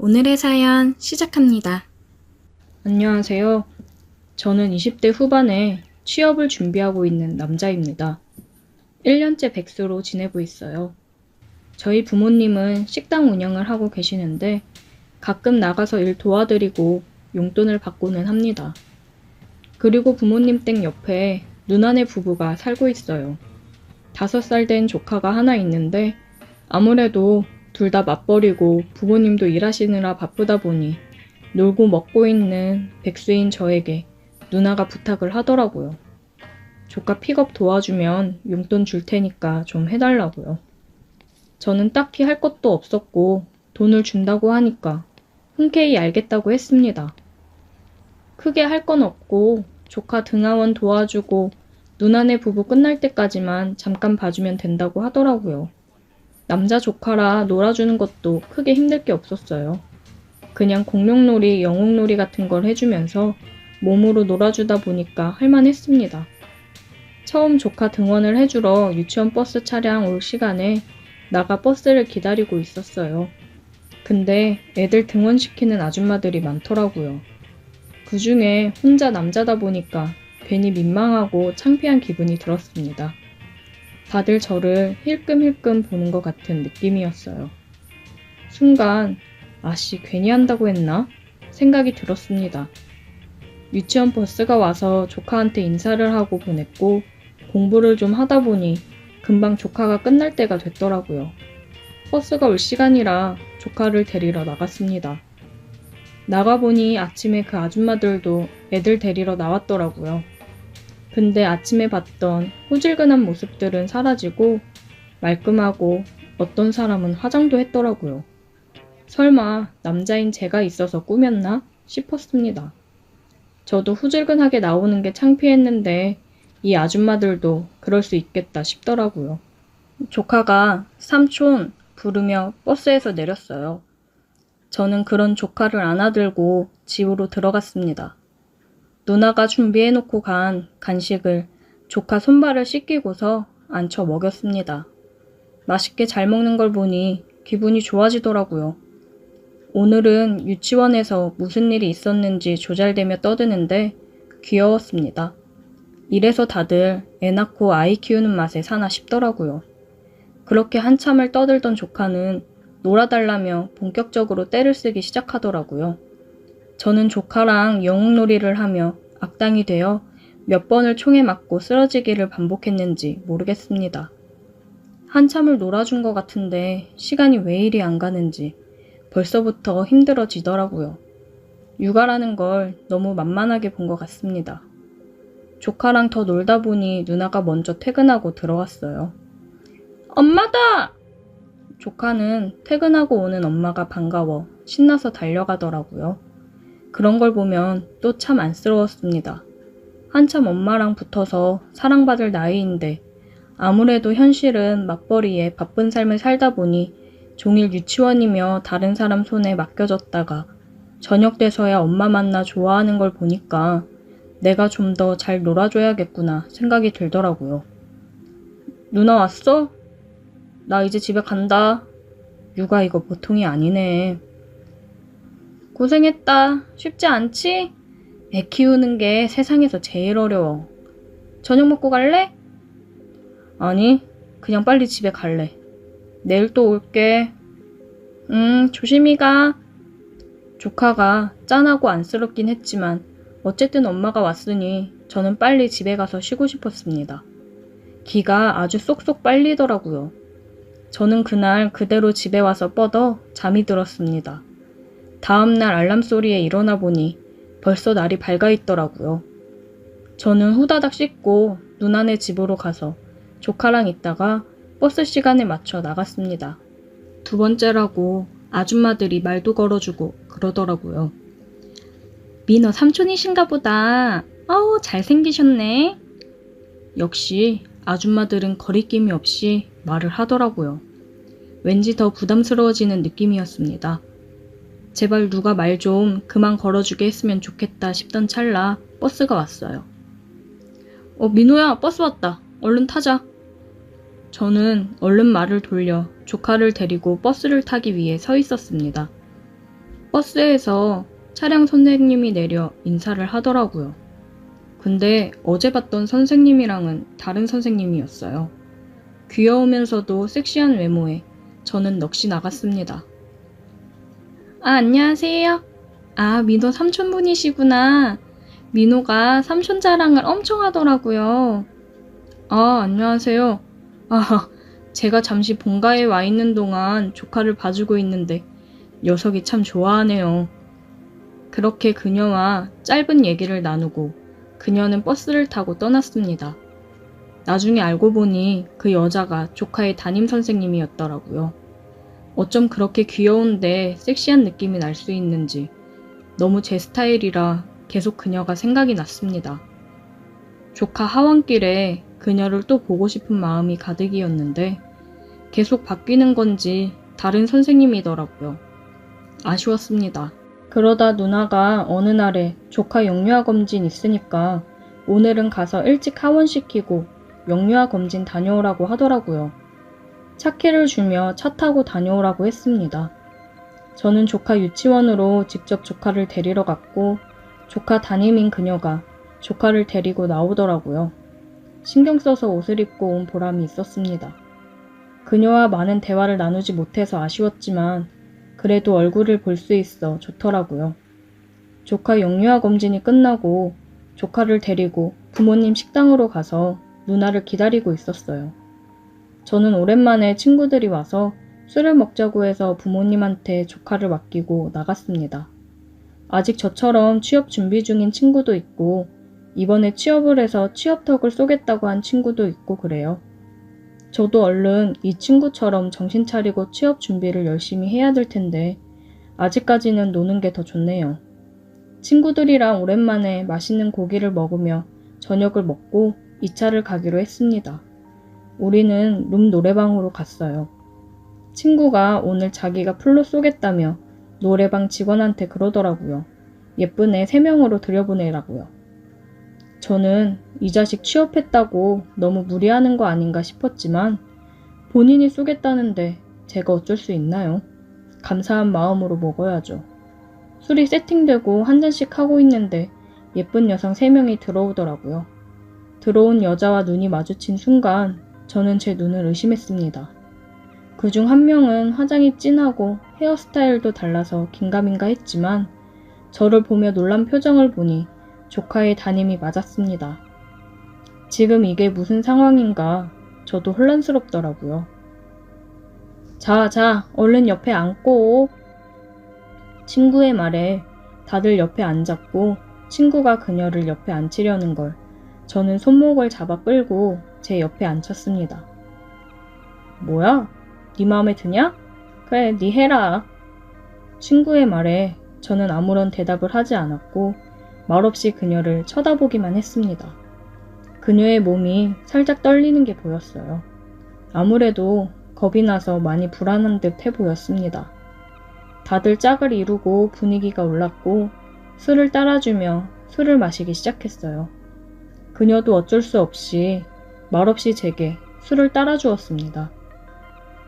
오늘의 사연 시작합니다. 안녕하세요. 저는 20대 후반에 취업을 준비하고 있는 남자입니다. 1년째 백수로 지내고 있어요. 저희 부모님은 식당 운영을 하고 계시는데 가끔 나가서 일 도와드리고 용돈을 받고는 합니다. 그리고 부모님 댁 옆에 누나네 부부가 살고 있어요. 5살 된 조카가 하나 있는데 아무래도 둘 다 맞벌이고 부모님도 일하시느라 바쁘다 보니 놀고 먹고 있는 백수인 저에게 누나가 부탁을 하더라고요. 조카 픽업 도와주면 용돈 줄 테니까 좀 해달라고요. 저는 딱히 할 것도 없었고 돈을 준다고 하니까 흔쾌히 알겠다고 했습니다. 크게 할 건 없고 조카 등하원 도와주고 누나네 부부 끝날 때까지만 잠깐 봐주면 된다고 하더라고요. 남자 조카라 놀아주는 것도 크게 힘들 게 없었어요. 그냥 공룡놀이, 영웅놀이 같은 걸 해주면서 몸으로 놀아주다 보니까 할만했습니다. 처음 조카 등원을 해주러 유치원 버스 차량 올 시간에 나가 버스를 기다리고 있었어요. 근데 애들 등원시키는 아줌마들이 많더라고요. 그 중에 혼자 남자다 보니까 괜히 민망하고 창피한 기분이 들었습니다. 다들 저를 힐끔힐끔 보는 것 같은 느낌이었어요. 순간 아씨 괜히 한다고 했나? 생각이 들었습니다. 유치원 버스가 와서 조카한테 인사를 하고 보냈고 공부를 좀 하다 보니 금방 조카가 끝날 때가 됐더라고요. 버스가 올 시간이라 조카를 데리러 나갔습니다. 나가보니 아침에 그 아줌마들도 애들 데리러 나왔더라고요. 근데 아침에 봤던 호질근한 모습들은 사라지고 말끔하고 어떤 사람은 화장도 했더라고요. 설마 남자인 제가 있어서 꾸몄나 싶었습니다. 저도 후질근하게 나오는 게 창피했는데 이 아줌마들도 그럴 수 있겠다 싶더라고요. 조카가 삼촌 부르며 버스에서 내렸어요. 저는 그런 조카를 안아들고 집으로 들어갔습니다. 누나가 준비해놓고 간 간식을 조카 손발을 씻기고서 앉혀 먹였습니다. 맛있게 잘 먹는 걸 보니 기분이 좋아지더라고요. 오늘은 유치원에서 무슨 일이 있었는지 조잘대며 떠드는데 귀여웠습니다. 이래서 다들 애 낳고 아이 키우는 맛에 사나 싶더라고요. 그렇게 한참을 떠들던 조카는 놀아달라며 본격적으로 떼를 쓰기 시작하더라고요. 저는 조카랑 영웅놀이를 하며 악당이 되어 몇 번을 총에 맞고 쓰러지기를 반복했는지 모르겠습니다. 한참을 놀아준 것 같은데 시간이 왜 이리 안 가는지 벌써부터 힘들어지더라고요. 육아라는 걸 너무 만만하게 본 것 같습니다. 조카랑 더 놀다 보니 누나가 먼저 퇴근하고 들어왔어요. 엄마다! 조카는 퇴근하고 오는 엄마가 반가워 신나서 달려가더라고요. 그런 걸 보면 또 참 안쓰러웠습니다. 한참 엄마랑 붙어서 사랑받을 나이인데 아무래도 현실은 맞벌이에 바쁜 삶을 살다 보니 종일 유치원이며 다른 사람 손에 맡겨졌다가 저녁 돼서야 엄마 만나 좋아하는 걸 보니까 내가 좀 더 잘 놀아줘야겠구나 생각이 들더라고요. 누나 왔어? 나 이제 집에 간다. 육아 이거 보통이 아니네. 고생했다. 쉽지 않지? 애 키우는 게 세상에서 제일 어려워. 저녁 먹고 갈래? 아니, 그냥 빨리 집에 갈래. 내일 또 올게. 조심히 가. 조카가 짠하고 안쓰럽긴 했지만 어쨌든 엄마가 왔으니 저는 빨리 집에 가서 쉬고 싶었습니다. 기가 아주 쏙쏙 빨리더라고요. 저는 그날 그대로 집에 와서 뻗어 잠이 들었습니다. 다음날 알람 소리에 일어나 보니 벌써 날이 밝아 있더라고요. 저는 후다닥 씻고 누나네 집으로 가서 조카랑 있다가 버스 시간에 맞춰 나갔습니다. 두 번째라고 아줌마들이 말도 걸어주고 그러더라고요. 민호 삼촌이신가 보다. 어우, 잘생기셨네. 역시 아줌마들은 거리낌이 없이 말을 하더라고요. 왠지 더 부담스러워지는 느낌이었습니다. 제발 누가 말 좀 그만 걸어주게 했으면 좋겠다 싶던 찰나 버스가 왔어요. 민호야, 버스 왔다. 얼른 타자. 저는 얼른 말을 돌려 조카를 데리고 버스를 타기 위해 서 있었습니다. 버스에서 차량 선생님이 내려 인사를 하더라고요. 근데 어제 봤던 선생님이랑은 다른 선생님이었어요. 귀여우면서도 섹시한 외모에 저는 넋이 나갔습니다. 아, 안녕하세요. 아, 민호 삼촌분이시구나. 민호가 삼촌 자랑을 엄청 하더라고요. 아, 안녕하세요. 아, 제가 잠시 본가에 와 있는 동안 조카를 봐주고 있는데 녀석이 참 좋아하네요. 그렇게 그녀와 짧은 얘기를 나누고 그녀는 버스를 타고 떠났습니다. 나중에 알고 보니 그 여자가 조카의 담임 선생님이었더라고요. 어쩜 그렇게 귀여운데 섹시한 느낌이 날 수 있는지 너무 제 스타일이라 계속 그녀가 생각이 났습니다. 조카 하원길에 그녀를 또 보고 싶은 마음이 가득이었는데 계속 바뀌는 건지 다른 선생님이더라고요. 아쉬웠습니다. 그러다 누나가 어느 날에 조카 영유아 검진 있으니까 오늘은 가서 일찍 하원시키고 영유아 검진 다녀오라고 하더라고요. 차키를 주며 차 타고 다녀오라고 했습니다. 저는 조카 유치원으로 직접 조카를 데리러 갔고 조카 담임인 그녀가 조카를 데리고 나오더라고요. 신경 써서 옷을 입고 온 보람이 있었습니다. 그녀와 많은 대화를 나누지 못해서 아쉬웠지만 그래도 얼굴을 볼 수 있어 좋더라고요. 조카 영유아 검진이 끝나고 조카를 데리고 부모님 식당으로 가서 누나를 기다리고 있었어요. 저는 오랜만에 친구들이 와서 술을 먹자고 해서 부모님한테 조카를 맡기고 나갔습니다. 아직 저처럼 취업 준비 중인 친구도 있고 이번에 취업을 해서 취업턱을 쏘겠다고 한 친구도 있고 그래요. 저도 얼른 이 친구처럼 정신 차리고 취업 준비를 열심히 해야 될 텐데 아직까지는 노는 게 더 좋네요. 친구들이랑 오랜만에 맛있는 고기를 먹으며 저녁을 먹고 2차를 가기로 했습니다. 우리는 룸 노래방으로 갔어요. 친구가 오늘 자기가 풀로 쏘겠다며 노래방 직원한테 그러더라고요. 예쁜 애 3명으로 들여보내라고요. 저는 이 자식 취업했다고 너무 무리하는 거 아닌가 싶었지만 본인이 쏘겠다는데 제가 어쩔 수 있나요? 감사한 마음으로 먹어야죠. 술이 세팅되고 한 잔씩 하고 있는데 예쁜 여성 3명이 들어오더라고요. 들어온 여자와 눈이 마주친 순간 저는 제 눈을 의심했습니다. 그중 한 명은 화장이 진하고 헤어스타일도 달라서 긴가민가 했지만 저를 보며 놀란 표정을 보니 조카의 담임이 맞았습니다. 지금 이게 무슨 상황인가 저도 혼란스럽더라고요. 자, 얼른 옆에 앉고. 친구의 말에 다들 옆에 앉았고 친구가 그녀를 옆에 앉히려는 걸 저는 손목을 잡아 끌고 제 옆에 앉혔습니다. 뭐야? 네 마음에 드냐? 그래, 네 해라. 친구의 말에 저는 아무런 대답을 하지 않았고 말없이 그녀를 쳐다보기만 했습니다. 그녀의 몸이 살짝 떨리는 게 보였어요. 아무래도 겁이 나서 많이 불안한 듯 해 보였습니다. 다들 짝을 이루고 분위기가 올랐고 술을 따라주며 술을 마시기 시작했어요. 그녀도 어쩔 수 없이 말없이 제게 술을 따라주었습니다.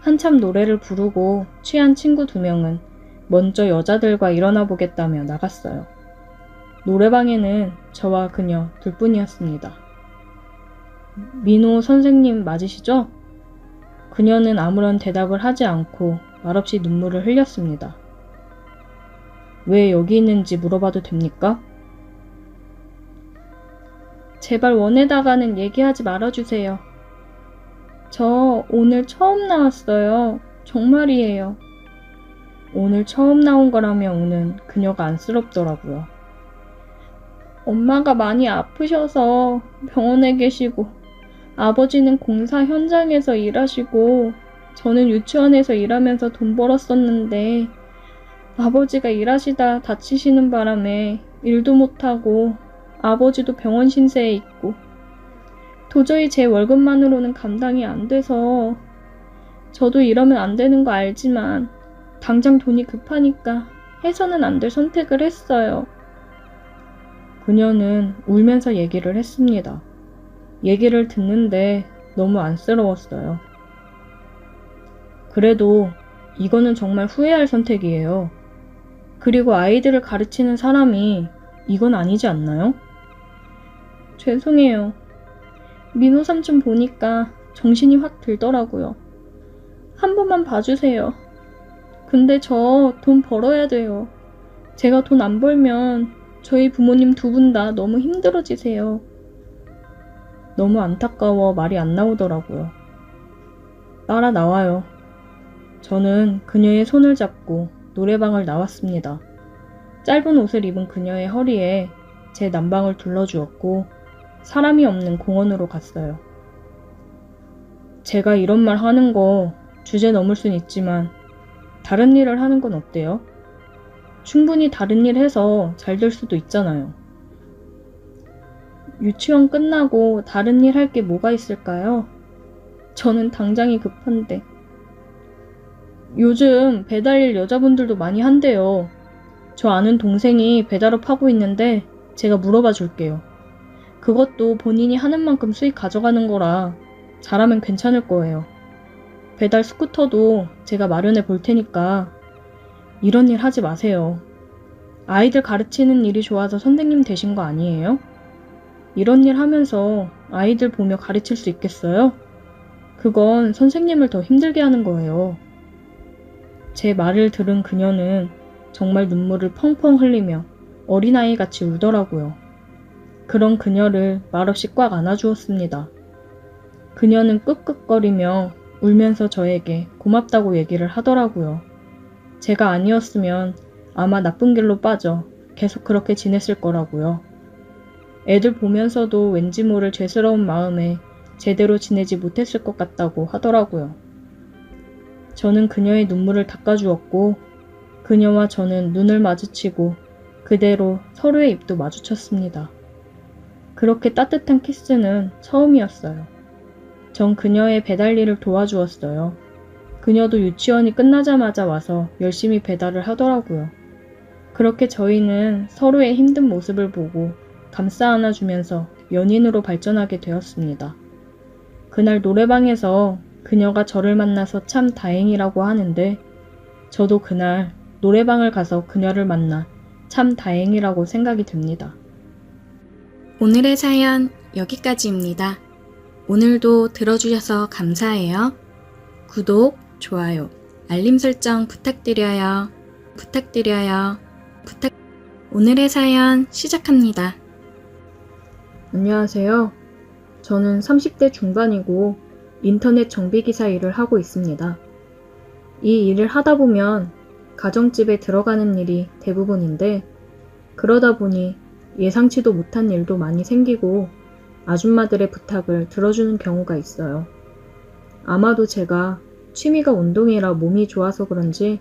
한참 노래를 부르고 취한 친구 2명은 먼저 여자들과 일어나 보겠다며 나갔어요. 노래방에는 저와 그녀 둘뿐이었습니다. 민호 선생님 맞으시죠? 그녀는 아무런 대답을 하지 않고 말없이 눈물을 흘렸습니다. 왜 여기 있는지 물어봐도 됩니까? 제발 원에다가는 얘기하지 말아주세요. 저 오늘 처음 나왔어요. 정말이에요. 오늘 처음 나온 거라며 우는 그녀가 안쓰럽더라고요. 엄마가 많이 아프셔서 병원에 계시고 아버지는 공사 현장에서 일하시고 저는 유치원에서 일하면서 돈 벌었었는데 아버지가 일하시다 다치시는 바람에 일도 못하고 아버지도 병원 신세에 있고 도저히 제 월급만으로는 감당이 안 돼서 저도 이러면 안 되는 거 알지만 당장 돈이 급하니까 해서는 안 될 선택을 했어요. 그녀는 울면서 얘기를 했습니다. 얘기를 듣는데 너무 안쓰러웠어요. 그래도 이거는 정말 후회할 선택이에요. 그리고 아이들을 가르치는 사람이 이건 아니지 않나요? 죄송해요. 민호 삼촌 보니까 정신이 확 들더라고요. 한 번만 봐주세요. 근데 저 돈 벌어야 돼요. 제가 돈 안 벌면 저희 부모님 두 분 다 너무 힘들어지세요. 너무 안타까워 말이 안 나오더라고요. 따라 나와요. 저는 그녀의 손을 잡고 노래방을 나왔습니다. 짧은 옷을 입은 그녀의 허리에 제 남방을 둘러주었고 사람이 없는 공원으로 갔어요. 제가 이런 말 하는 거 주제 넘을 순 있지만 다른 일을 하는 건 어때요? 충분히 다른 일 해서 잘 될 수도 있잖아요. 유치원 끝나고 다른 일 할 게 뭐가 있을까요? 저는 당장이 급한데. 요즘 배달일 여자분들도 많이 한대요. 저 아는 동생이 배달업 하고 있는데 제가 물어봐 줄게요. 그것도 본인이 하는 만큼 수익 가져가는 거라 잘하면 괜찮을 거예요. 배달 스쿠터도 제가 마련해 볼 테니까 이런 일 하지 마세요. 아이들 가르치는 일이 좋아서 선생님 되신 거 아니에요? 이런 일 하면서 아이들 보며 가르칠 수 있겠어요? 그건 선생님을 더 힘들게 하는 거예요. 제 말을 들은 그녀는 정말 눈물을 펑펑 흘리며 어린아이같이 울더라고요. 그런 그녀를 말없이 꽉 안아주었습니다. 그녀는 끄끄거리며 울면서 저에게 고맙다고 얘기를 하더라고요. 제가 아니었으면 아마 나쁜 길로 빠져 계속 그렇게 지냈을 거라고요. 애들 보면서도 왠지 모를 죄스러운 마음에 제대로 지내지 못했을 것 같다고 하더라고요. 저는 그녀의 눈물을 닦아주었고 그녀와 저는 눈을 마주치고 그대로 서로의 입도 마주쳤습니다. 그렇게 따뜻한 키스는 처음이었어요. 전 그녀의 배달 일을 도와주었어요. 그녀도 유치원이 끝나자마자 와서 열심히 배달을 하더라고요. 그렇게 저희는 서로의 힘든 모습을 보고 감싸 안아주면서 연인으로 발전하게 되었습니다. 그날 노래방에서 그녀가 저를 만나서 참 다행이라고 하는데 저도 그날 노래방을 가서 그녀를 만나 참 다행이라고 생각이 듭니다. 오늘의 사연 여기까지입니다. 오늘도 들어주셔서 감사해요. 구독, 좋아요, 알림 설정 부탁드려요. 오늘의 사연 시작합니다. 안녕하세요. 저는 30대 중반이고 인터넷 정비기사 일을 하고 있습니다. 이 일을 하다 보면 가정집에 들어가는 일이 대부분인데 그러다 보니 예상치도 못한 일도 많이 생기고 아줌마들의 부탁을 들어주는 경우가 있어요. 아마도 제가 취미가 운동이라 몸이 좋아서 그런지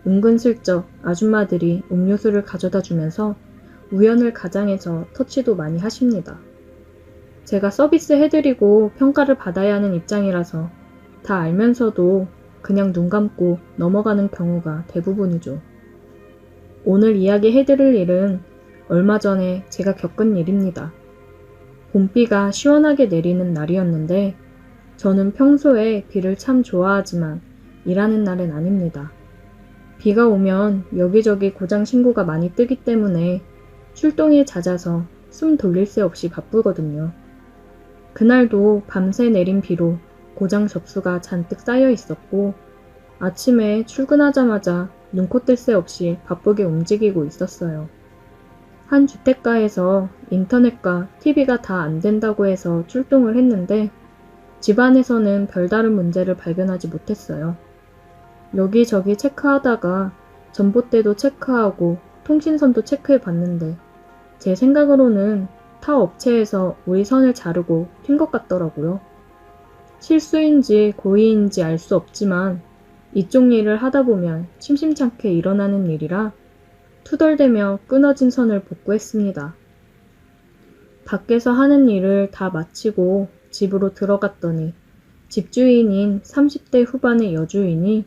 은근슬쩍 아줌마들이 음료수를 가져다 주면서 우연을 가장해서 터치도 많이 하십니다. 제가 서비스 해드리고 평가를 받아야 하는 입장이라서 다 알면서도 그냥 눈 감고 넘어가는 경우가 대부분이죠. 오늘 이야기해드릴 일은 얼마 전에 제가 겪은 일입니다. 봄비가 시원하게 내리는 날이었는데 저는 평소에 비를 참 좋아하지만 일하는 날은 아닙니다. 비가 오면 여기저기 고장 신고가 많이 뜨기 때문에 출동이 잦아서 숨 돌릴 새 없이 바쁘거든요. 그날도 밤새 내린 비로 고장 접수가 잔뜩 쌓여 있었고 아침에 출근하자마자 눈코 뜰 새 없이 바쁘게 움직이고 있었어요. 한 주택가에서 인터넷과 TV가 다 안 된다고 해서 출동을 했는데 집안에서는 별다른 문제를 발견하지 못했어요. 여기저기 체크하다가 전봇대도 체크하고 통신선도 체크해 봤는데 제 생각으로는 타 업체에서 우리 선을 자르고 튄 것 같더라고요. 실수인지 고의인지 알 수 없지만 이쪽 일을 하다 보면 심심찮게 일어나는 일이라 투덜대며 끊어진 선을 복구했습니다. 밖에서 하는 일을 다 마치고 집으로 들어갔더니 집주인인 30대 후반의 여주인이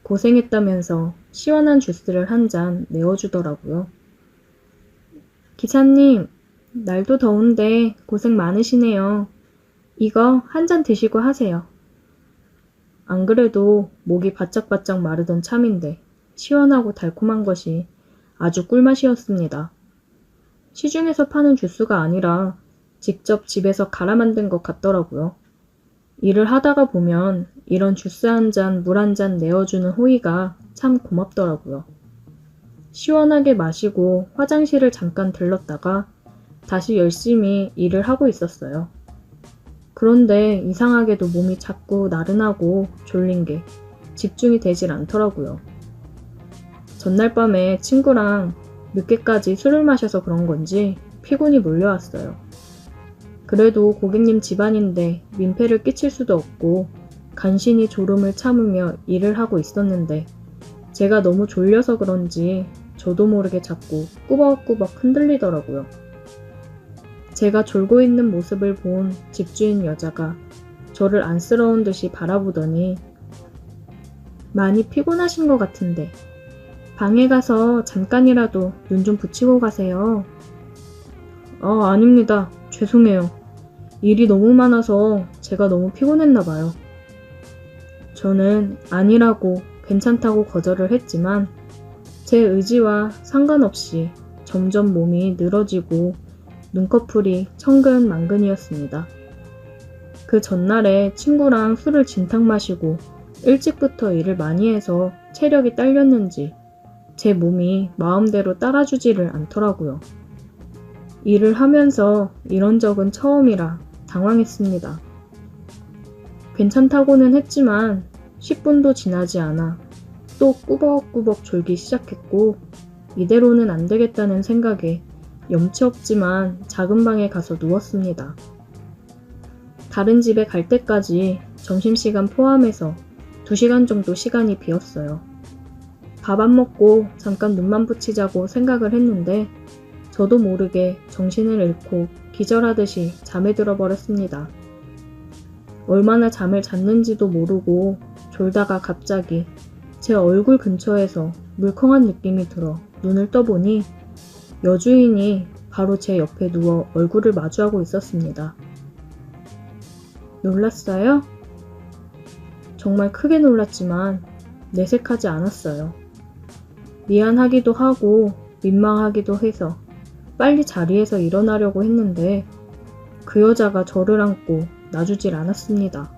고생했다면서 시원한 주스를 한 잔 내어주더라고요. 기사님, 날도 더운데 고생 많으시네요. 이거 한 잔 드시고 하세요. 안 그래도 목이 바짝바짝 마르던 참인데 시원하고 달콤한 것이 아주 꿀맛이었습니다. 시중에서 파는 주스가 아니라 직접 집에서 갈아 만든 것 같더라고요. 일을 하다가 보면 이런 주스 한 잔, 물 한 잔 내어주는 호의가 참 고맙더라고요. 시원하게 마시고 화장실을 잠깐 들렀다가 다시 열심히 일을 하고 있었어요. 그런데 이상하게도 몸이 자꾸 나른하고 졸린 게 집중이 되질 않더라고요. 전날 밤에 친구랑 늦게까지 술을 마셔서 그런 건지 피곤이 몰려왔어요. 그래도 고객님 집안인데 민폐를 끼칠 수도 없고 간신히 졸음을 참으며 일을 하고 있었는데 제가 너무 졸려서 그런지 저도 모르게 자꾸 꾸벅꾸벅 흔들리더라고요. 제가 졸고 있는 모습을 본 집주인 여자가 저를 안쓰러운 듯이 바라보더니 많이 피곤하신 것 같은데 방에 가서 잠깐이라도 눈 좀 붙이고 가세요. 아닙니다. 죄송해요. 일이 너무 많아서 제가 너무 피곤했나 봐요. 저는 아니라고 괜찮다고 거절을 했지만 제 의지와 상관없이 점점 몸이 늘어지고 눈꺼풀이 천근만근이었습니다. 그 전날에 친구랑 술을 진탕 마시고 일찍부터 일을 많이 해서 체력이 딸렸는지 제 몸이 마음대로 따라주지를 않더라고요. 일을 하면서 이런 적은 처음이라 당황했습니다. 괜찮다고는 했지만 10분도 지나지 않아 또 꾸벅꾸벅 졸기 시작했고 이대로는 안 되겠다는 생각에 염치 없지만 작은 방에 가서 누웠습니다. 다른 집에 갈 때까지 점심시간 포함해서 2시간 정도 시간이 비었어요. 밥 안 먹고 잠깐 눈만 붙이자고 생각을 했는데 저도 모르게 정신을 잃고 기절하듯이 잠에 들어버렸습니다. 얼마나 잠을 잤는지도 모르고 졸다가 갑자기 제 얼굴 근처에서 물컹한 느낌이 들어 눈을 떠보니 여주인이 바로 제 옆에 누워 얼굴을 마주하고 있었습니다. 놀랐어요? 정말 크게 놀랐지만 내색하지 않았어요. 미안하기도 하고 민망하기도 해서 빨리 자리에서 일어나려고 했는데 그 여자가 저를 안고 놔주질 않았습니다.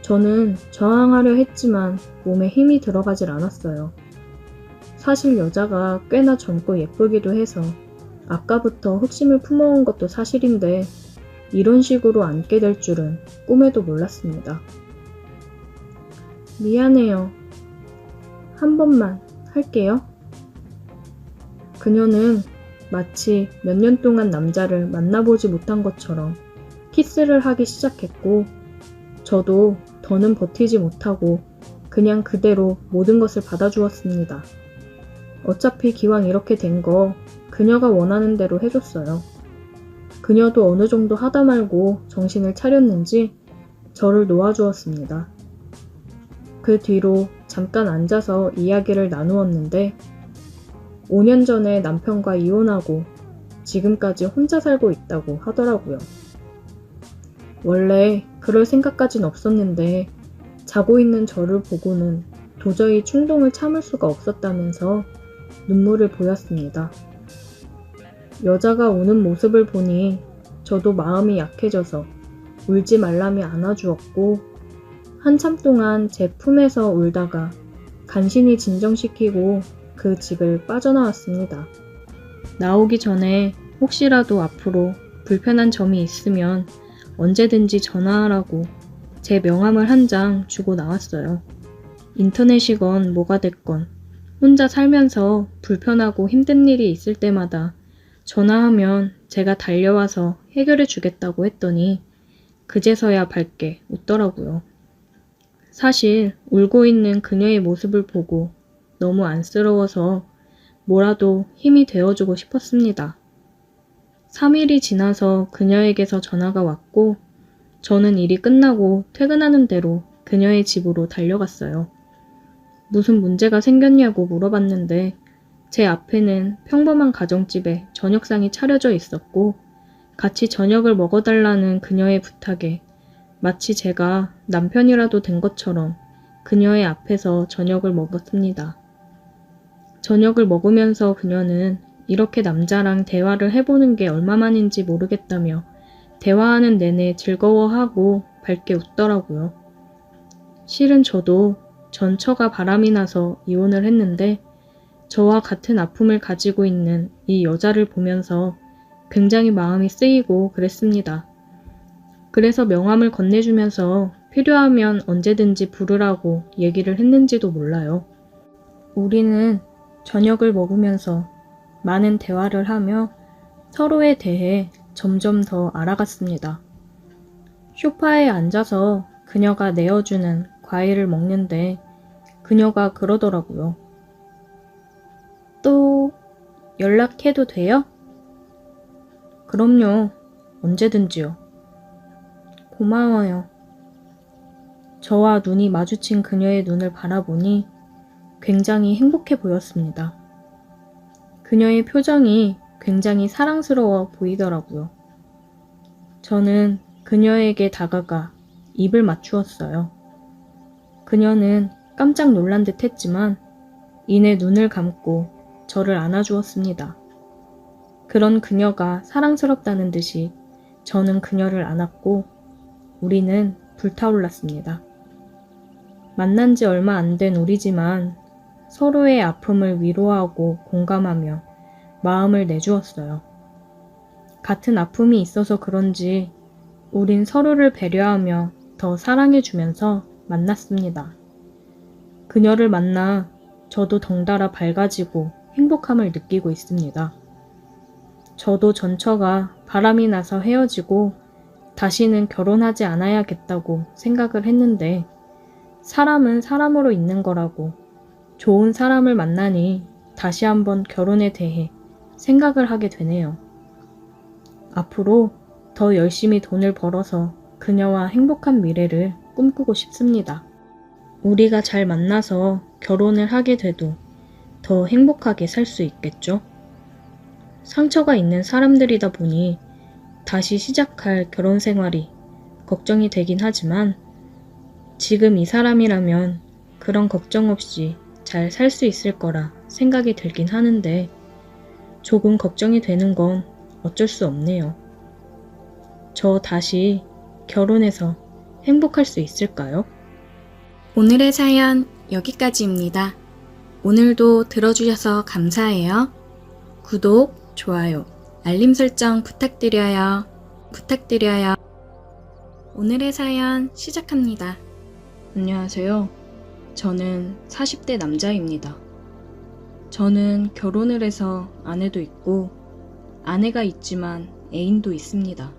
저는 저항하려 했지만 몸에 힘이 들어가질 않았어요. 사실 여자가 꽤나 젊고 예쁘기도 해서 아까부터 흑심을 품어온 것도 사실인데 이런 식으로 안게 될 줄은 꿈에도 몰랐습니다. 미안해요. 한 번만 할게요. 그녀는 마치 몇 년 동안 남자를 만나보지 못한 것처럼 키스를 하기 시작했고 저도 더는 버티지 못하고 그냥 그대로 모든 것을 받아주었습니다. 어차피 기왕 이렇게 된 거 그녀가 원하는 대로 해줬어요. 그녀도 어느 정도 하다 말고 정신을 차렸는지 저를 놓아주었습니다. 그 뒤로 잠깐 앉아서 이야기를 나누었는데 5년 전에 남편과 이혼하고 지금까지 혼자 살고 있다고 하더라고요. 원래 그럴 생각까진 없었는데 자고 있는 저를 보고는 도저히 충동을 참을 수가 없었다면서 눈물을 보였습니다. 여자가 우는 모습을 보니 저도 마음이 약해져서 울지 말라며 안아주었고 한참 동안 제 품에서 울다가 간신히 진정시키고 그 집을 빠져나왔습니다. 나오기 전에 혹시라도 앞으로 불편한 점이 있으면 언제든지 전화하라고 제 명함을 한 장 주고 나왔어요. 인터넷이건 뭐가 됐건 혼자 살면서 불편하고 힘든 일이 있을 때마다 전화하면 제가 달려와서 해결해 주겠다고 했더니 그제서야 밝게 웃더라고요. 사실 울고 있는 그녀의 모습을 보고 너무 안쓰러워서 뭐라도 힘이 되어주고 싶었습니다. 3일이 지나서 그녀에게서 전화가 왔고 저는 일이 끝나고 퇴근하는 대로 그녀의 집으로 달려갔어요. 무슨 문제가 생겼냐고 물어봤는데 제 앞에는 평범한 가정집에 저녁상이 차려져 있었고 같이 저녁을 먹어달라는 그녀의 부탁에 마치 제가 남편이라도 된 것처럼 그녀의 앞에서 저녁을 먹었습니다. 저녁을 먹으면서 그녀는 이렇게 남자랑 대화를 해보는 게 얼마만인지 모르겠다며 대화하는 내내 즐거워하고 밝게 웃더라고요. 실은 저도 전 처가 바람이 나서 이혼을 했는데 저와 같은 아픔을 가지고 있는 이 여자를 보면서 굉장히 마음이 쓰이고 그랬습니다. 그래서 명함을 건네주면서 필요하면 언제든지 부르라고 얘기를 했는지도 몰라요. 우리는 저녁을 먹으면서 많은 대화를 하며 서로에 대해 점점 더 알아갔습니다. 소파에 앉아서 그녀가 내어주는 과일을 먹는데 그녀가 그러더라고요. 또 연락해도 돼요? 그럼요. 언제든지요. 고마워요. 저와 눈이 마주친 그녀의 눈을 바라보니 굉장히 행복해 보였습니다. 그녀의 표정이 굉장히 사랑스러워 보이더라고요. 저는 그녀에게 다가가 입을 맞추었어요. 그녀는 깜짝 놀란 듯 했지만 이내 눈을 감고 저를 안아주었습니다. 그런 그녀가 사랑스럽다는 듯이 저는 그녀를 안았고 우리는 불타올랐습니다. 만난 지 얼마 안 된 우리지만 서로의 아픔을 위로하고 공감하며 마음을 내주었어요. 같은 아픔이 있어서 그런지 우린 서로를 배려하며 더 사랑해주면서 만났습니다. 그녀를 만나 저도 덩달아 밝아지고 행복함을 느끼고 있습니다. 저도 전처가 바람이 나서 헤어지고 다시는 결혼하지 않아야겠다고 생각을 했는데 사람은 사람으로 있는 거라고 좋은 사람을 만나니 다시 한번 결혼에 대해 생각을 하게 되네요. 앞으로 더 열심히 돈을 벌어서 그녀와 행복한 미래를 꿈꾸고 싶습니다. 우리가 잘 만나서 결혼을 하게 돼도 더 행복하게 살 수 있겠죠? 상처가 있는 사람들이다 보니 다시 시작할 결혼 생활이 걱정이 되긴 하지만 지금 이 사람이라면 그런 걱정 없이 잘 살 수 있을 거라 생각이 들긴 하는데 조금 걱정이 되는 건 어쩔 수 없네요. 저 다시 결혼해서 행복할 수 있을까요? 오늘의 사연 여기까지입니다. 오늘도 들어주셔서 감사해요. 구독, 좋아요, 알림 설정 부탁드려요. 오늘의 사연 시작합니다. 안녕하세요. 저는 40대 남자입니다. 저는 결혼을 해서 아내도 있고 아내가 있지만 애인도 있습니다.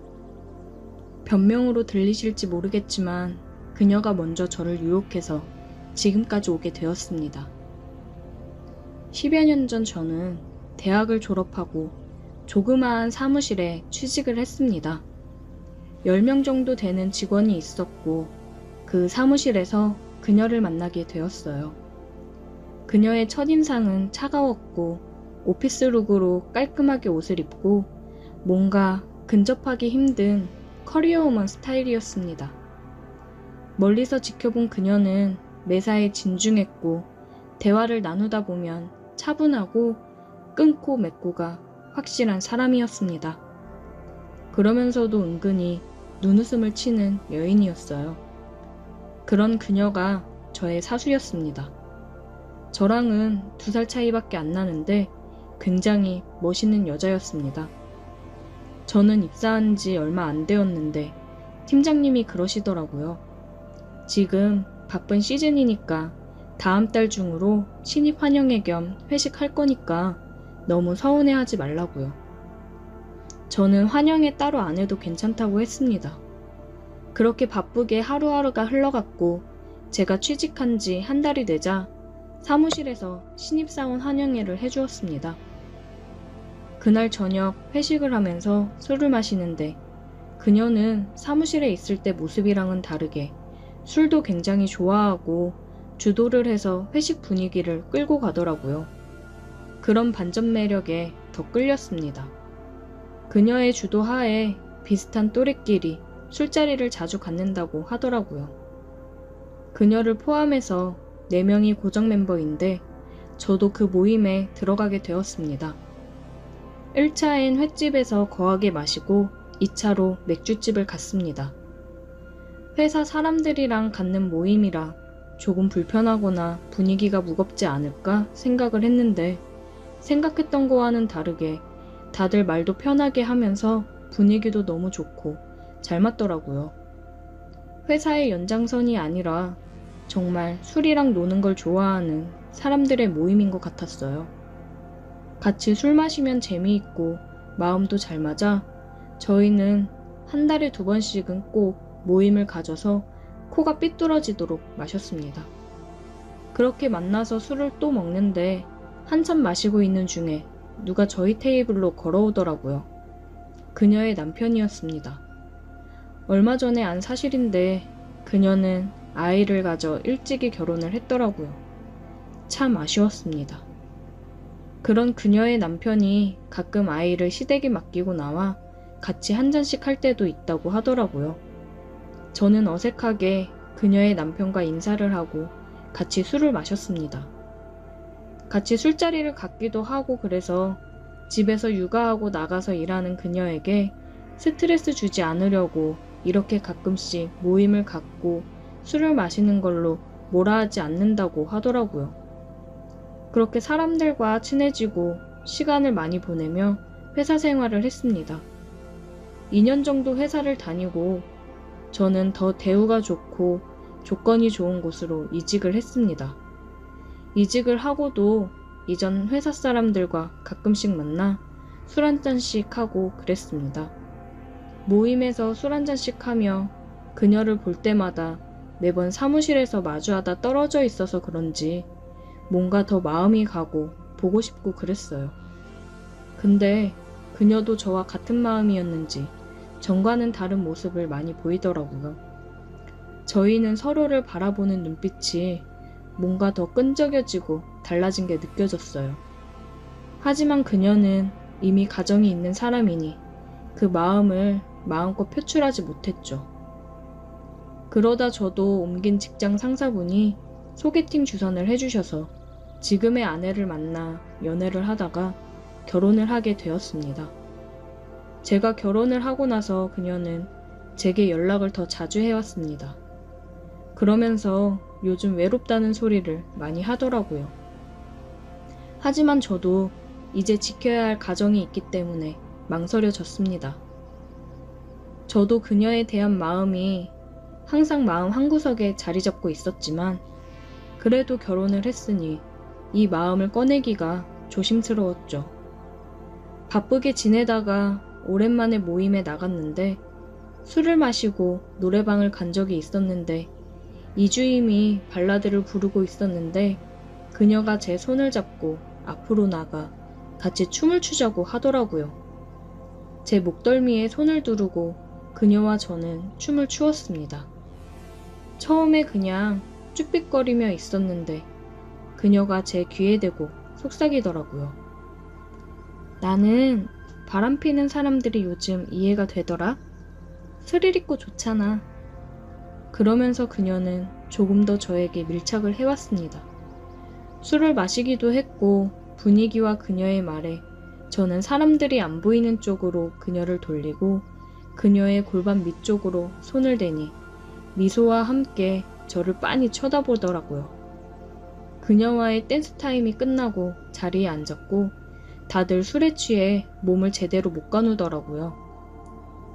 변명으로 들리실지 모르겠지만 그녀가 먼저 저를 유혹해서 지금까지 오게 되었습니다. 10여 년 전 저는 대학을 졸업하고 조그마한 사무실에 취직을 했습니다. 10명 정도 되는 직원이 있었고 그 사무실에서 그녀를 만나게 되었어요. 그녀의 첫인상은 차가웠고 오피스룩으로 깔끔하게 옷을 입고 뭔가 근접하기 힘든 커리어우먼 스타일이었습니다. 멀리서 지켜본 그녀는 매사에 진중했고 대화를 나누다 보면 차분하고 끊고 맺고가 확실한 사람이었습니다. 그러면서도 은근히 눈웃음을 치는 여인이었어요. 그런 그녀가 저의 사수였습니다. 저랑은 2살 차이밖에 안 나는데 굉장히 멋있는 여자였습니다. 저는 입사한 지 얼마 안 되었는데 팀장님이 그러시더라고요. 지금 바쁜 시즌이니까 다음 달 중으로 신입 환영회 겸 회식할 거니까 너무 서운해하지 말라고요. 저는 환영회 따로 안 해도 괜찮다고 했습니다. 그렇게 바쁘게 하루하루가 흘러갔고 제가 취직한 지 한 달이 되자 사무실에서 신입사원 환영회를 해주었습니다. 그날 저녁 회식을 하면서 술을 마시는데 그녀는 사무실에 있을 때 모습이랑은 다르게 술도 굉장히 좋아하고 주도를 해서 회식 분위기를 끌고 가더라고요. 그런 반전 매력에 더 끌렸습니다. 그녀의 주도 하에 비슷한 또래끼리 술자리를 자주 갖는다고 하더라고요. 그녀를 포함해서 4명이 고정 멤버인데 저도 그 모임에 들어가게 되었습니다. 1차엔 횟집에서 거하게 마시고 2차로 맥주집을 갔습니다. 회사 사람들이랑 갖는 모임이라 조금 불편하거나 분위기가 무겁지 않을까 생각을 했는데 생각했던 거와는 다르게 다들 말도 편하게 하면서 분위기도 너무 좋고 잘 맞더라고요. 회사의 연장선이 아니라 정말 술이랑 노는 걸 좋아하는 사람들의 모임인 것 같았어요. 같이 술 마시면 재미있고 마음도 잘 맞아 저희는 한 달에 2번씩은 꼭 모임을 가져서 코가 삐뚤어지도록 마셨습니다. 그렇게 만나서 술을 또 먹는데 한참 마시고 있는 중에 누가 저희 테이블로 걸어오더라고요. 그녀의 남편이었습니다. 얼마 전에 안 사실인데 그녀는 아이를 가져 일찍이 결혼을 했더라고요. 참 아쉬웠습니다. 그런 그녀의 남편이 가끔 아이를 시댁에 맡기고 나와 같이 한 잔씩 할 때도 있다고 하더라고요. 저는 어색하게 그녀의 남편과 인사를 하고 같이 술을 마셨습니다. 같이 술자리를 갖기도 하고 그래서 집에서 육아하고 나가서 일하는 그녀에게 스트레스 주지 않으려고 이렇게 가끔씩 모임을 갖고 술을 마시는 걸로 뭐라 하지 않는다고 하더라고요. 그렇게 사람들과 친해지고 시간을 많이 보내며 회사 생활을 했습니다. 2년 정도 회사를 다니고 저는 더 대우가 좋고 조건이 좋은 곳으로 이직을 했습니다. 이직을 하고도 이전 회사 사람들과 가끔씩 만나 술 한잔씩 하고 그랬습니다. 모임에서 술 한잔씩 하며 그녀를 볼 때마다 매번 사무실에서 마주하다 떨어져 있어서 그런지 뭔가 더 마음이 가고 보고 싶고 그랬어요. 근데 그녀도 저와 같은 마음이었는지 전과는 다른 모습을 많이 보이더라고요. 저희는 서로를 바라보는 눈빛이 뭔가 더 끈적여지고 달라진 게 느껴졌어요. 하지만 그녀는 이미 가정이 있는 사람이니 그 마음을 마음껏 표출하지 못했죠. 그러다 저도 옮긴 직장 상사분이 소개팅 주선을 해주셔서 지금의 아내를 만나 연애를 하다가 결혼을 하게 되었습니다. 제가 결혼을 하고 나서 그녀는 제게 연락을 더 자주 해왔습니다. 그러면서 요즘 외롭다는 소리를 많이 하더라고요. 하지만 저도 이제 지켜야 할 가정이 있기 때문에 망설여졌습니다. 저도 그녀에 대한 마음이 항상 마음 한구석에 자리 잡고 있었지만 그래도 결혼을 했으니 이 마음을 꺼내기가 조심스러웠죠. 바쁘게 지내다가 오랜만에 모임에 나갔는데 술을 마시고 노래방을 간 적이 있었는데 이주임이 발라드를 부르고 있었는데 그녀가 제 손을 잡고 앞으로 나가 같이 춤을 추자고 하더라고요. 제 목덜미에 손을 두르고 그녀와 저는 춤을 추었습니다. 처음에 그냥 쭈삣거리며 있었는데 그녀가 제 귀에 대고 속삭이더라고요. 나는 바람 피는 사람들이 요즘 이해가 되더라. 스릴 있고 좋잖아. 그러면서 그녀는 조금 더 저에게 밀착을 해왔습니다. 술을 마시기도 했고 분위기와 그녀의 말에 저는 사람들이 안 보이는 쪽으로 그녀를 돌리고 그녀의 골반 밑쪽으로 손을 대니 미소와 함께 저를 빤히 쳐다보더라고요. 그녀와의 댄스 타임이 끝나고 자리에 앉았고 다들 술에 취해 몸을 제대로 못 가누더라고요.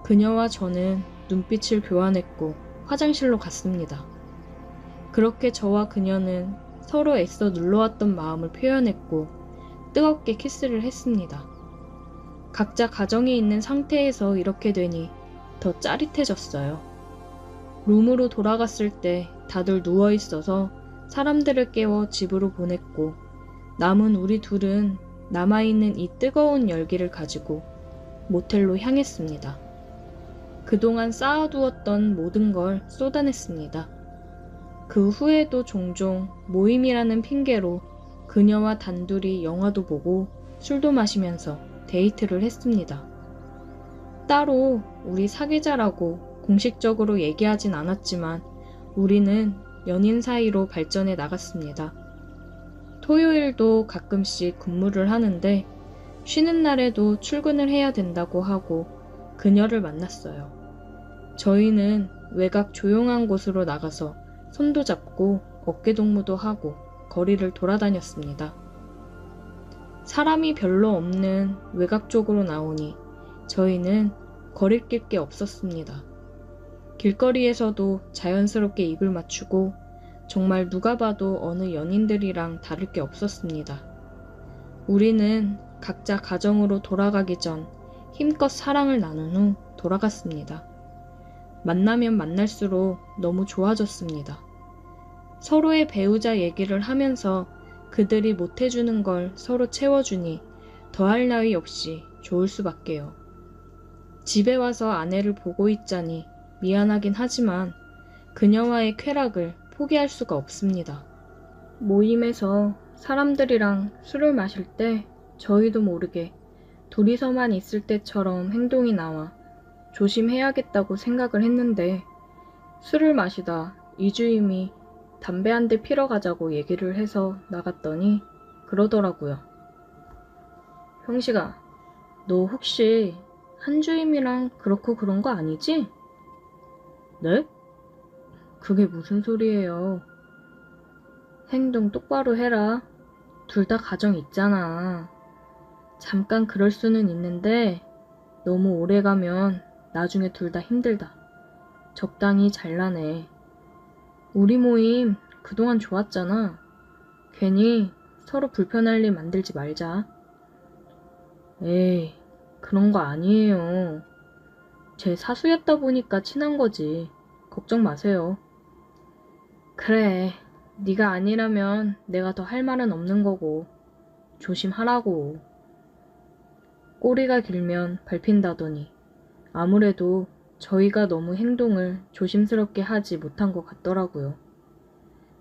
그녀와 저는 눈빛을 교환했고 화장실로 갔습니다. 그렇게 저와 그녀는 서로 애써 눌러왔던 마음을 표현했고 뜨겁게 키스를 했습니다. 각자 가정이 있는 상태에서 이렇게 되니 더 짜릿해졌어요. 룸으로 돌아갔을 때 다들 누워있어서 사람들을 깨워 집으로 보냈고 남은 우리 둘은 남아있는 이 뜨거운 열기를 가지고 모텔로 향했습니다. 그동안 쌓아두었던 모든 걸 쏟아냈습니다. 그 후에도 종종 모임이라는 핑계로 그녀와 단둘이 영화도 보고 술도 마시면서 데이트를 했습니다. 따로 우리 사귀자라고 공식적으로 얘기하진 않았지만 우리는 연인 사이로 발전해 나갔습니다. 토요일도 가끔씩 근무를 하는데 쉬는 날에도 출근을 해야 된다고 하고 그녀를 만났어요. 저희는 외곽 조용한 곳으로 나가서 손도 잡고 어깨동무도 하고 거리를 돌아다녔습니다. 사람이 별로 없는 외곽 쪽으로 나오니 저희는 거리낄 게 없었습니다. 길거리에서도 자연스럽게 입을 맞추고 정말 누가 봐도 어느 연인들이랑 다를 게 없었습니다. 우리는 각자 가정으로 돌아가기 전 힘껏 사랑을 나눈 후 돌아갔습니다. 만나면 만날수록 너무 좋아졌습니다. 서로의 배우자 얘기를 하면서 그들이 못해주는 걸 서로 채워주니 더할 나위 없이 좋을 수밖에요. 집에 와서 아내를 보고 있자니 미안하긴 하지만 그녀와의 쾌락을 포기할 수가 없습니다. 모임에서 사람들이랑 술을 마실 때 저희도 모르게 둘이서만 있을 때처럼 행동이 나와 조심해야겠다고 생각을 했는데 술을 마시다 이주임이 담배 한 대 피러 가자고 얘기를 해서 나갔더니 그러더라고요. 형식아, 너 혹시 한주임이랑 그렇고 그런 거 아니지? 네? 그게 무슨 소리예요? 행동 똑바로 해라. 둘 다 가정 있잖아. 잠깐 그럴 수는 있는데 너무 오래 가면 나중에 둘 다 힘들다. 적당히 잘라내. 우리 모임 그동안 좋았잖아. 괜히 서로 불편할 일 만들지 말자. 에이, 그런 거 아니에요. 제 사수였다 보니까 친한 거지. 걱정 마세요. 그래, 네가 아니라면 내가 더 할 말은 없는 거고. 조심하라고. 꼬리가 길면 밟힌다더니 아무래도 저희가 너무 행동을 조심스럽게 하지 못한 것 같더라고요.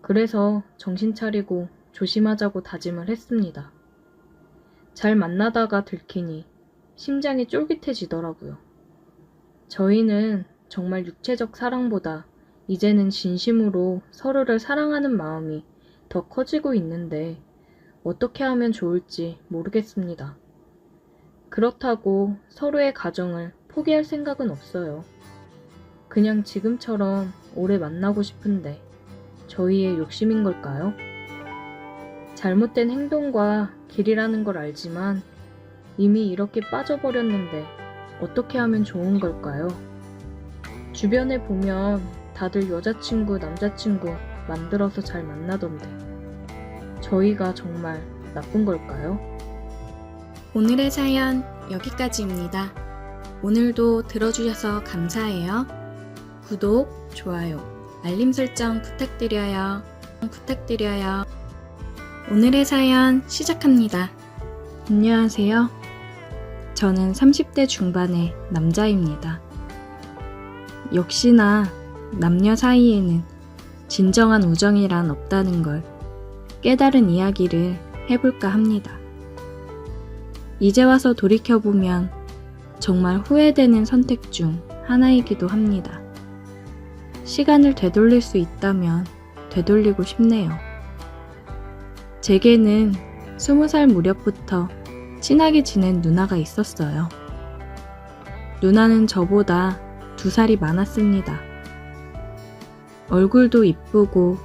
그래서 정신 차리고 조심하자고 다짐을 했습니다. 잘 만나다가 들키니 심장이 쫄깃해지더라고요. 저희는 정말 육체적 사랑보다 이제는 진심으로 서로를 사랑하는 마음이 더 커지고 있는데 어떻게 하면 좋을지 모르겠습니다. 그렇다고 서로의 가정을 포기할 생각은 없어요. 그냥 지금처럼 오래 만나고 싶은데 저희의 욕심인 걸까요? 잘못된 행동과 길이라는 걸 알지만 이미 이렇게 빠져버렸는데 어떻게 하면 좋은 걸까요? 주변에 보면 다들 여자친구, 남자친구 만들어서 잘 만나던데 저희가 정말 나쁜 걸까요? 오늘의 사연 여기까지입니다. 오늘도 들어주셔서 감사해요. 구독, 좋아요, 알림 설정 부탁드려요. 오늘의 사연 시작합니다. 안녕하세요. 저는 30대 중반의 남자입니다. 역시나 남녀 사이에는 진정한 우정이란 없다는 걸 깨달은 이야기를 해볼까 합니다. 이제 와서 돌이켜보면 정말 후회되는 선택 중 하나이기도 합니다. 시간을 되돌릴 수 있다면 되돌리고 싶네요. 제게는 20살 무렵부터 친하게 지낸 누나가 있었어요. 누나는 저보다 2살이 많았습니다. 얼굴도 이쁘고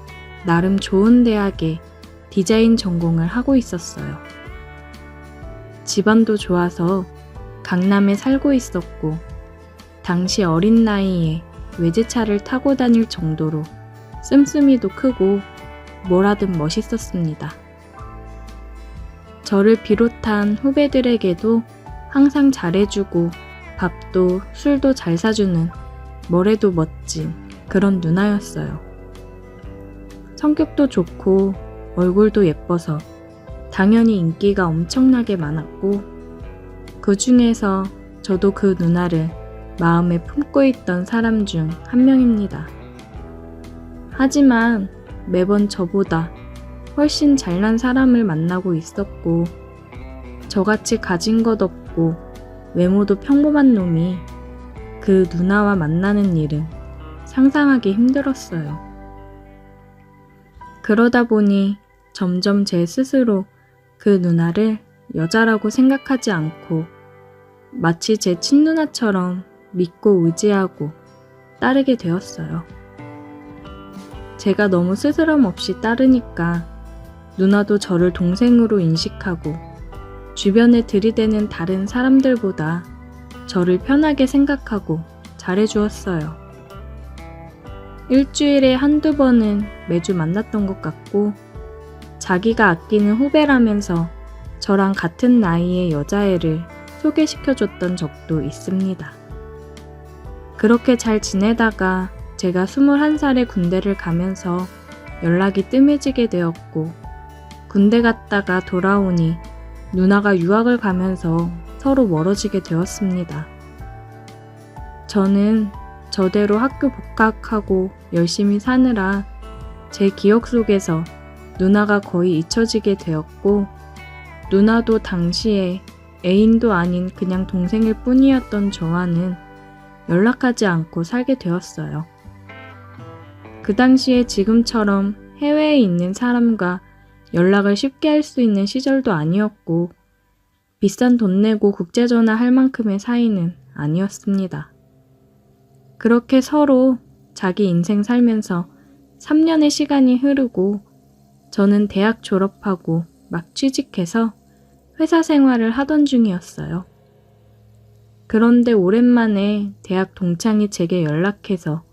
나름 좋은 대학에 디자인 전공을 하고 있었어요. 집안도 좋아서 강남에 살고 있었고 당시 어린 나이에 외제차를 타고 다닐 정도로 씀씀이도 크고 뭘 하든 멋있었습니다. 저를 비롯한 후배들에게도 항상 잘해주고 밥도 술도 잘 사주는 뭐래도 멋진 그런 누나였어요. 성격도 좋고 얼굴도 예뻐서 당연히 인기가 엄청나게 많았고 그 중에서 저도 그 누나를 마음에 품고 있던 사람 중 한 명입니다. 하지만 매번 저보다 훨씬 잘난 사람을 만나고 있었고 저같이 가진 것 없고 외모도 평범한 놈이 그 누나와 만나는 일은 상상하기 힘들었어요. 그러다 보니 점점 제 스스로 그 누나를 여자라고 생각하지 않고 마치 제 친누나처럼 믿고 의지하고 따르게 되었어요. 제가 너무 스스럼 없이 따르니까 누나도 저를 동생으로 인식하고 주변에 들이대는 다른 사람들보다 저를 편하게 생각하고 잘해주었어요. 일주일에 한두 번은 매주 만났던 것 같고 자기가 아끼는 후배라면서 저랑 같은 나이의 여자애를 소개시켜줬던 적도 있습니다. 그렇게 잘 지내다가 제가 21살에 군대를 가면서 연락이 뜸해지게 되었고 군대 갔다가 돌아오니 누나가 유학을 가면서 서로 멀어지게 되었습니다. 저는 저대로 학교 복학하고 열심히 사느라 제 기억 속에서 누나가 거의 잊혀지게 되었고 누나도 당시에 애인도 아닌 그냥 동생일 뿐이었던 저와는 연락하지 않고 살게 되었어요. 그 당시에 지금처럼 해외에 있는 사람과 연락을 쉽게 할 수 있는 시절도 아니었고 비싼 돈 내고 국제전화 할 만큼의 사이는 아니었습니다. 그렇게 서로 자기 인생 살면서 3년의 시간이 흐르고 저는 대학 졸업하고 막 취직해서 회사 생활을 하던 중이었어요. 그런데 오랜만에 대학 동창이 제게 연락해서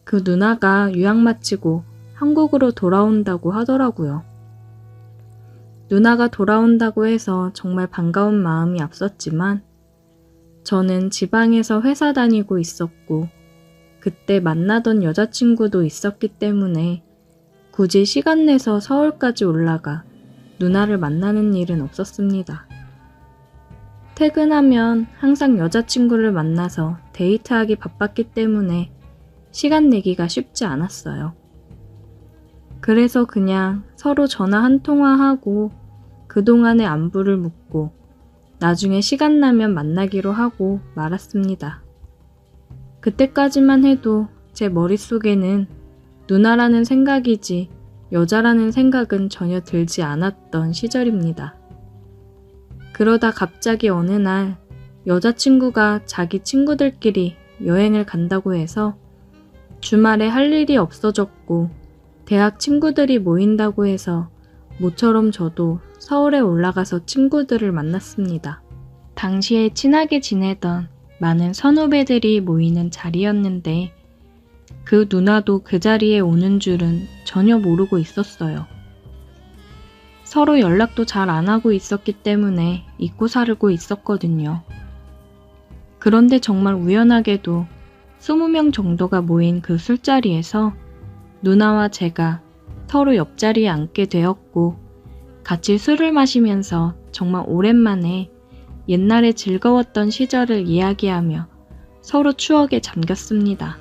그 누나가 유학 마치고 한국으로 돌아온다고 하더라고요. 누나가 돌아온다고 해서 정말 반가운 마음이 앞섰지만 저는 지방에서 회사 다니고 있었고 그때 만나던 여자친구도 있었기 때문에 굳이 시간 내서 서울까지 올라가 누나를 만나는 일은 없었습니다. 퇴근하면 항상 여자친구를 만나서 데이트하기 바빴기 때문에 시간 내기가 쉽지 않았어요. 그래서 그냥 서로 전화 한 통화하고 그동안의 안부를 묻고 나중에 시간 나면 만나기로 하고 말았습니다. 그때까지만 해도 제 머릿속에는 누나라는 생각이지 여자라는 생각은 전혀 들지 않았던 시절입니다. 그러다 갑자기 어느 날 여자친구가 자기 친구들끼리 여행을 간다고 해서 주말에 할 일이 없어졌고 대학 친구들이 모인다고 해서 모처럼 저도 서울에 올라가서 친구들을 만났습니다. 당시에 친하게 지내던 많은 선후배들이 모이는 자리였는데 그 누나도 그 자리에 오는 줄은 전혀 모르고 있었어요. 서로 연락도 잘 안 하고 있었기 때문에 잊고 살고 있었거든요. 그런데 정말 우연하게도 20명 정도가 모인 그 술자리에서 누나와 제가 서로 옆자리에 앉게 되었고 같이 술을 마시면서 정말 오랜만에 옛날에 즐거웠던 시절을 이야기하며 서로 추억에 잠겼습니다.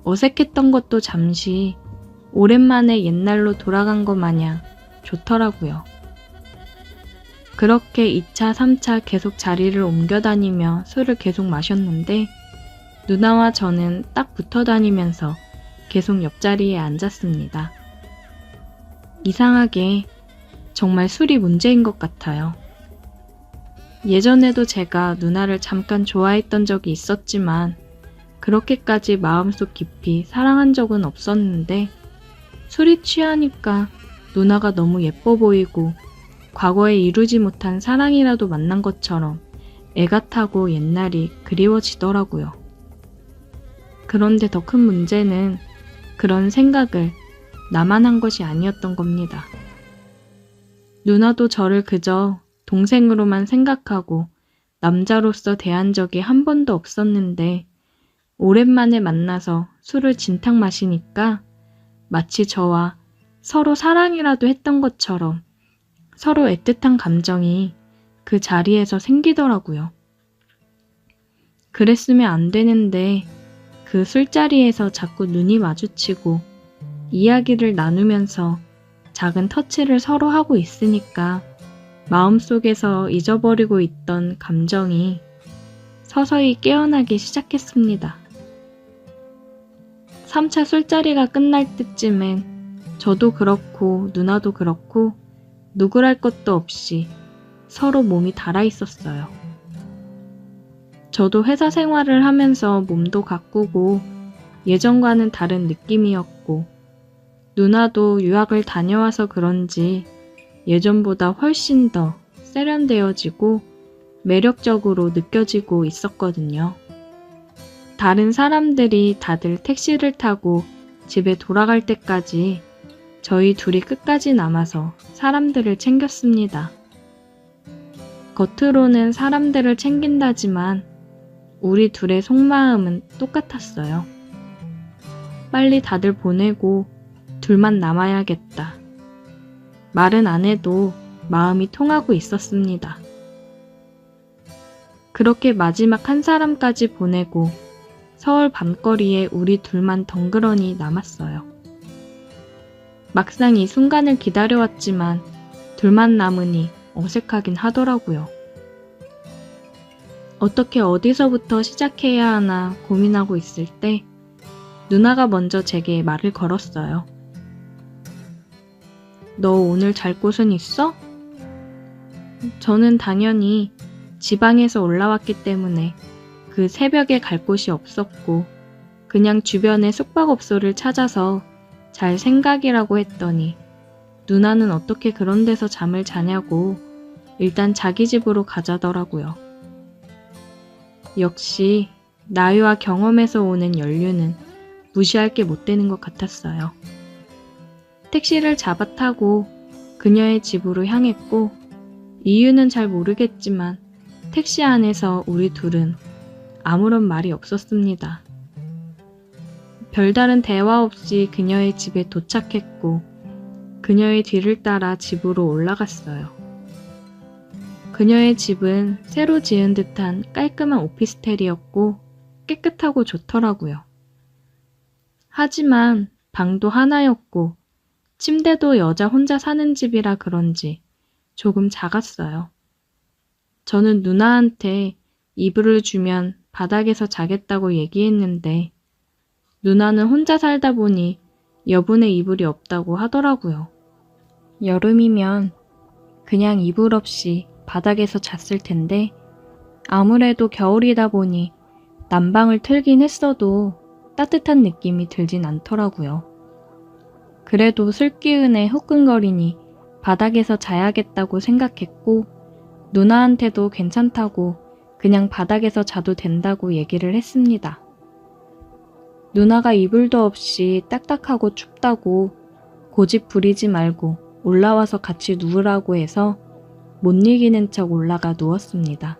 어색했던 것도 잠시 오랜만에 옛날로 돌아간 것 마냥 좋더라고요. 그렇게 2차, 3차 계속 자리를 옮겨 다니며 술을 계속 마셨는데 누나와 저는 딱 붙어 다니면서 계속 옆자리에 앉았습니다. 이상하게 정말 술이 문제인 것 같아요. 예전에도 제가 누나를 잠깐 좋아했던 적이 있었지만 그렇게까지 마음속 깊이 사랑한 적은 없었는데 술이 취하니까 누나가 너무 예뻐 보이고 과거에 이루지 못한 사랑이라도 만난 것처럼 애가 타고 옛날이 그리워지더라고요. 그런데 더 큰 문제는 그런 생각을 나만 한 것이 아니었던 겁니다. 누나도 저를 그저 동생으로만 생각하고 남자로서 대한 적이 한 번도 없었는데 오랜만에 만나서 술을 진탕 마시니까 마치 저와 서로 사랑이라도 했던 것처럼 서로 애틋한 감정이 그 자리에서 생기더라고요. 그랬으면 안 되는데 그 술자리에서 자꾸 눈이 마주치고 이야기를 나누면서 작은 터치를 서로 하고 있으니까 마음속에서 잊어버리고 있던 감정이 서서히 깨어나기 시작했습니다. 3차 술자리가 끝날 때쯤엔 저도 그렇고 누나도 그렇고 누구랄 것도 없이 서로 몸이 달아 있었어요. 저도 회사 생활을 하면서 몸도 가꾸고 예전과는 다른 느낌이었고 누나도 유학을 다녀와서 그런지 예전보다 훨씬 더 세련되어지고 매력적으로 느껴지고 있었거든요. 다른 사람들이 다들 택시를 타고 집에 돌아갈 때까지 저희 둘이 끝까지 남아서 사람들을 챙겼습니다. 겉으로는 사람들을 챙긴다지만 우리 둘의 속마음은 똑같았어요. 빨리 다들 보내고 둘만 남아야겠다. 말은 안 해도 마음이 통하고 있었습니다. 그렇게 마지막 한 사람까지 보내고 서울 밤거리에 우리 둘만 덩그러니 남았어요. 막상 이 순간을 기다려왔지만 둘만 남으니 어색하긴 하더라고요. 어떻게 어디서부터 시작해야 하나 고민하고 있을 때 누나가 먼저 제게 말을 걸었어요. 너 오늘 잘 곳은 있어? 저는 당연히 지방에서 올라왔기 때문에 그 새벽에 갈 곳이 없었고 그냥 주변에 숙박업소를 찾아서 잘 생각이라고 했더니 누나는 어떻게 그런 데서 잠을 자냐고 일단 자기 집으로 가자더라고요. 역시 나이와 경험에서 오는 연륜은 무시할 게 못 되는 것 같았어요. 택시를 잡아 타고 그녀의 집으로 향했고 이유는 잘 모르겠지만 택시 안에서 우리 둘은 아무런 말이 없었습니다. 별다른 대화 없이 그녀의 집에 도착했고 그녀의 뒤를 따라 집으로 올라갔어요. 그녀의 집은 새로 지은 듯한 깔끔한 오피스텔이었고 깨끗하고 좋더라고요. 하지만 방도 하나였고 침대도 여자 혼자 사는 집이라 그런지 조금 작았어요. 저는 누나한테 이불을 주면 바닥에서 자겠다고 얘기했는데 누나는 혼자 살다 보니 여분의 이불이 없다고 하더라고요. 여름이면 그냥 이불 없이 바닥에서 잤을 텐데 아무래도 겨울이다 보니 난방을 틀긴 했어도 따뜻한 느낌이 들진 않더라고요. 그래도 슬기은에 후끈거리니 바닥에서 자야겠다고 생각했고 누나한테도 괜찮다고 그냥 바닥에서 자도 된다고 얘기를 했습니다. 누나가 이불도 없이 딱딱하고 춥다고 고집 부리지 말고 올라와서 같이 누우라고 해서 못 이기는 척 올라가 누웠습니다.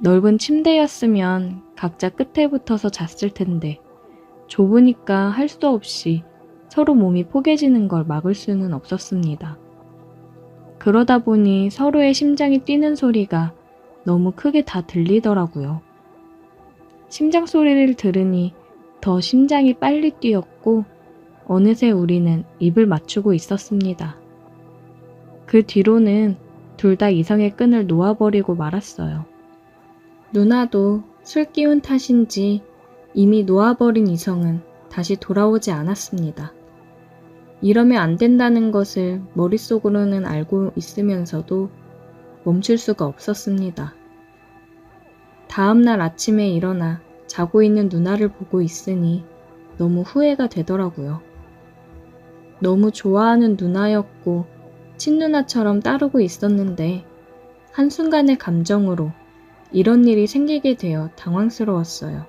넓은 침대였으면 각자 끝에 붙어서 잤을 텐데 좁으니까 할 수 없이 서로 몸이 포개지는 걸 막을 수는 없었습니다. 그러다 보니 서로의 심장이 뛰는 소리가 너무 크게 다 들리더라고요. 심장 소리를 들으니 더 심장이 빨리 뛰었고 어느새 우리는 입을 맞추고 있었습니다. 그 뒤로는 둘 다 이성의 끈을 놓아버리고 말았어요. 누나도 술 기운 탓인지 이미 놓아버린 이성은 다시 돌아오지 않았습니다. 이러면 안 된다는 것을 머릿속으로는 알고 있으면서도 멈출 수가 없었습니다. 다음날 아침에 일어나 자고 있는 누나를 보고 있으니 너무 후회가 되더라고요. 너무 좋아하는 누나였고 친누나처럼 따르고 있었는데 한순간의 감정으로 이런 일이 생기게 되어 당황스러웠어요.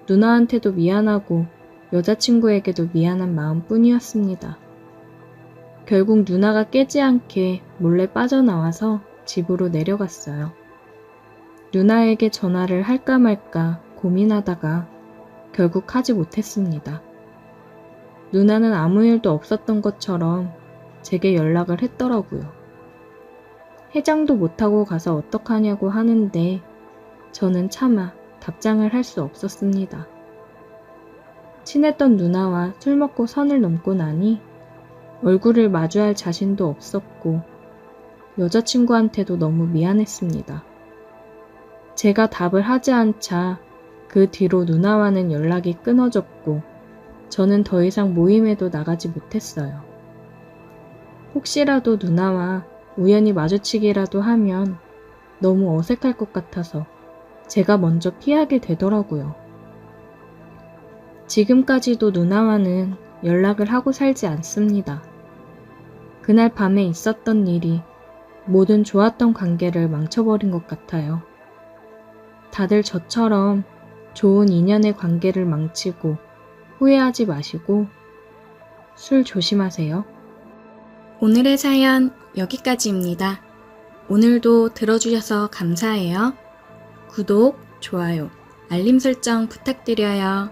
누나한테도 미안하고 여자친구에게도 미안한 마음뿐이었습니다. 결국 누나가 깨지 않게 몰래 빠져나와서 집으로 내려갔어요. 누나에게 전화를 할까 말까 고민하다가 결국 하지 못했습니다. 누나는 아무 일도 없었던 것처럼 제게 연락을 했더라고요. 해장도 못하고 가서 어떡하냐고 하는데 저는 차마 답장을 할 수 없었습니다. 친했던 누나와 술 먹고 선을 넘고 나니 얼굴을 마주할 자신도 없었고 여자친구한테도 너무 미안했습니다. 제가 답을 하지 않자 그 뒤로 누나와는 연락이 끊어졌고 저는 더 이상 모임에도 나가지 못했어요. 혹시라도 누나와 우연히 마주치기라도 하면 너무 어색할 것 같아서 제가 먼저 피하게 되더라고요. 지금까지도 누나와는 연락을 하고 살지 않습니다. 그날 밤에 있었던 일이 모든 좋았던 관계를 망쳐버린 것 같아요. 다들 저처럼 좋은 인연의 관계를 망치고 후회하지 마시고 술 조심하세요. 오늘의 사연 여기까지입니다. 오늘도 들어주셔서 감사해요. 구독, 좋아요, 알림 설정 부탁드려요.